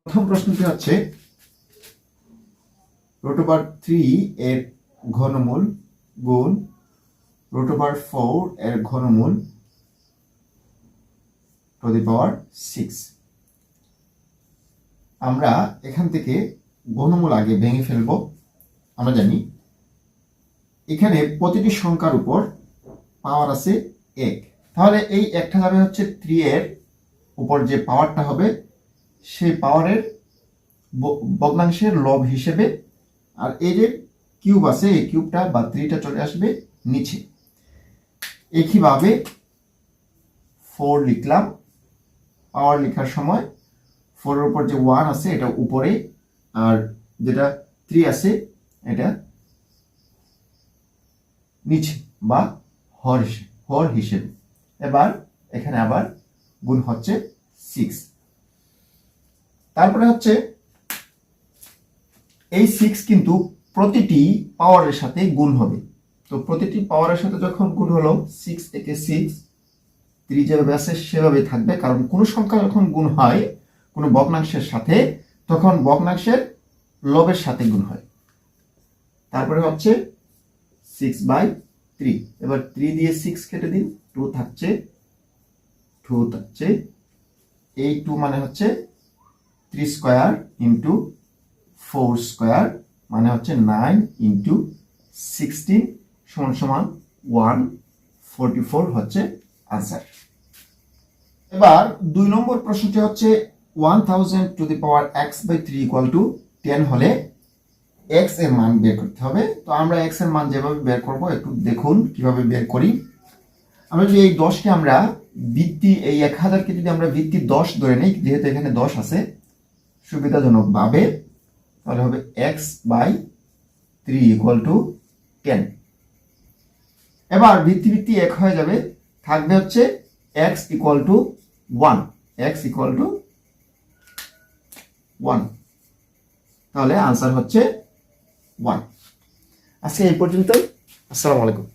প্রথম প্রশ্নটি হচ্ছে √3 এর ঘনমূল গুণ √4 এর ঘনমূল টু দি পাওয়ার 6। আমরা এখান থেকে ঘনমূল আগে ভেঙে ফেলব। আমরা জানি এখানে প্রতিটি সংখ্যার উপর পাওয়ার আছে 1, তাহলে এই একটা যাবে হচ্ছে 3 এর উপর যে পাওয়ারটা হবে সেই পাওয়ারের ভগ্নাংশের লব হিসেবে, আর এই যে কিউব আছে এই কিউবটা বা 3টা চলে আসবে নিচে। একইভাবে 4 লিখলাম, পাওয়ার লেখার সময় 4 এর উপর যে 1 আছে এটা উপরে, আর যেটা 3 আছে এটা নিচে বা হর হিসেবে। এবার এখানে আবার গুণ হচ্ছে 6। তারপরে হচ্ছে এই 6 কিন্তু প্রতিটি পাওয়ারের সাথে গুণ হবে। তো প্রতিটি পাওয়ারের সাথে যখন গুণ হলো 6 একে 6, 3 যেভাবে আছে সেভাবে থাকবে, কারণ কোনো সংখ্যা যখন গুণ হয় কোনো ভগ্নাংশের সাথে তখন ভগ্নাংশের লবের সাথে গুণ হয়। তারপরে হচ্ছে 6/3। এবার 3 দিয়ে 6 কেটে দিন, 2 থাকছে, এই 2 মানে হচ্ছে 3 স্কয়ার ইন্টু 4 স্কয়ার মানে হচ্ছে 9 ইন্টু 16 সমান 144 হচ্ছে আনসার। এবার 2 নম্বর প্রশ্নটি হচ্ছে 1000 to the power x/3 equal to 10 হলে x এর মান বের করতে হবে। তো আমরা x এর মান যেভাবে বের করব একটু দেখুন কিভাবে বের করি। আমরা যদি এই 10কে আমরা ভিত্তি, এই 1000কে যদি আমরা ভিত্তি 10 ধরে নিই, যেহেতু এখানে 10 আছে সুবিধাজনক ভাবে, তাহলে হবে x/3 ইকুয়াল টু 10। এবার ভিত্তি 1 হয়ে যাবে, থাকবে হচ্ছে x ইকুয়াল টু 1, তাহলে আনসার হচ্ছে 1। আজকে এই পর্যন্ত। আসসালামু আলাইকুম।